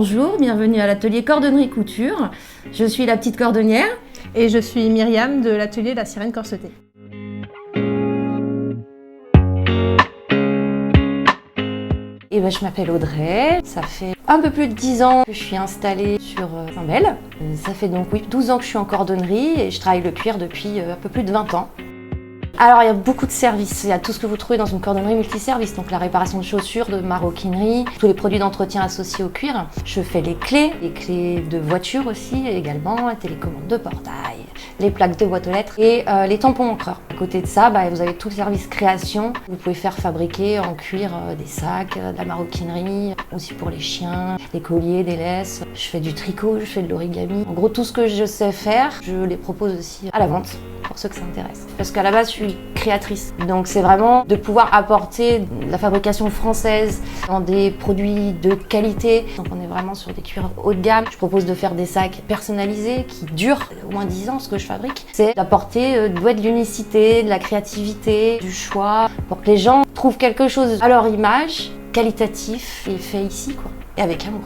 Bonjour, bienvenue à l'atelier Cordonnerie Couture. Je suis la petite cordonnière. Et je suis Myriam de l'atelier La Sirène Corsetée. Et je m'appelle Audrey, ça fait un peu plus de 10 ans que je suis installée sur Saint-Bel. Ça fait donc 12 ans que je suis en cordonnerie et je travaille le cuir depuis un peu plus de 20 ans. Alors il y a beaucoup de services, il y a tout ce que vous trouvez dans une cordonnerie multiservice, donc la réparation de chaussures, de maroquinerie, tous les produits d'entretien associés au cuir. Je fais les clés de voiture aussi également, les télécommandes de portail, les plaques de boîte aux lettres et les tampons encreurs. À côté de ça, vous avez tout le service création. Vous pouvez faire fabriquer en cuir des sacs, de la maroquinerie, aussi pour les chiens, des colliers, des laisses. Je fais du tricot, je fais de l'origami. En gros, tout ce que je sais faire, je les propose aussi à la vente pour ceux que ça intéresse. Parce qu'à la base, je suis créatrice. Donc c'est vraiment de pouvoir apporter la fabrication française dans des produits de qualité. Donc on est vraiment sur des cuirs haut de gamme. Je propose de faire des sacs personnalisés qui durent au moins 10 ans, ce que je fabrique. C'est d'apporter de l'unicité, de la créativité, du choix, pour que les gens trouvent quelque chose à leur image, qualitatif et fait ici, quoi. Et avec amour.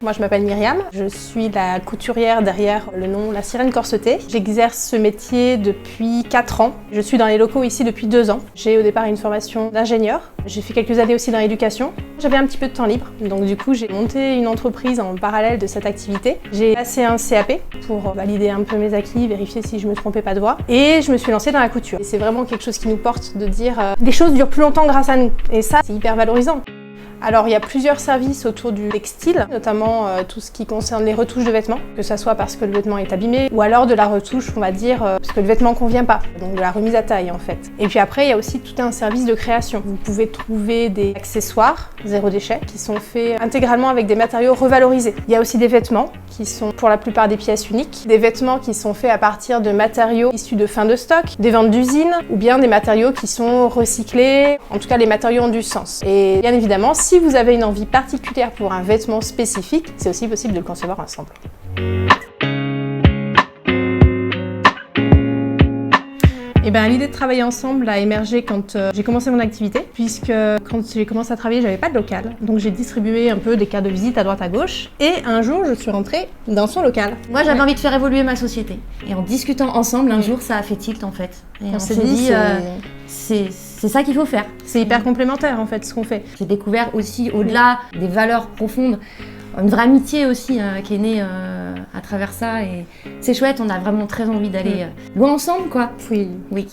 Moi, je m'appelle Myriam, je suis la couturière derrière le nom La Sirène Corsetée. J'exerce ce métier depuis 4 ans. Je suis dans les locaux ici depuis 2 ans. J'ai au départ une formation d'ingénieur. J'ai fait quelques années aussi dans l'éducation. J'avais un petit peu de temps libre, donc du coup j'ai monté une entreprise en parallèle de cette activité. J'ai passé un CAP pour valider un peu mes acquis, vérifier si je me trompais pas de voie. Et je me suis lancée dans la couture. Et c'est vraiment quelque chose qui nous porte de dire les choses durent plus longtemps grâce à nous. Et ça, c'est hyper valorisant. Alors il y a plusieurs services autour du textile, notamment tout ce qui concerne les retouches de vêtements, que ça soit parce que le vêtement est abîmé, ou alors de la retouche, on va dire, parce que le vêtement convient pas, donc de la remise à taille en fait. Et puis après, il y a aussi tout un service de création. Vous pouvez trouver des accessoires, zéro déchet, qui sont faits intégralement avec des matériaux revalorisés. Il y a aussi des vêtements qui sont pour la plupart des pièces uniques, des vêtements qui sont faits à partir de matériaux issus de fin de stock, des ventes d'usine, ou bien des matériaux qui sont recyclés. En tout cas, les matériaux ont du sens. Et bien évidemment, si vous avez une envie particulière pour un vêtement spécifique, c'est aussi possible de le concevoir ensemble. L'idée de travailler ensemble a émergé quand j'ai commencé mon activité, puisque quand j'ai commencé à travailler, j'avais pas de local. Donc j'ai distribué un peu des cartes de visite à droite à gauche. Et un jour, je suis rentrée dans son local. Moi, j'avais envie de faire évoluer ma société. Et en discutant ensemble, un jour, ça a fait tilt en fait. Et on s'est dit, c'est ça qu'il faut faire. C'est hyper complémentaire en fait, ce qu'on fait. J'ai découvert aussi, au-delà des valeurs profondes, une vraie amitié aussi qui est née à travers ça. Et c'est chouette, on a vraiment très envie d'aller loin ensemble, quoi. Oui. Oui.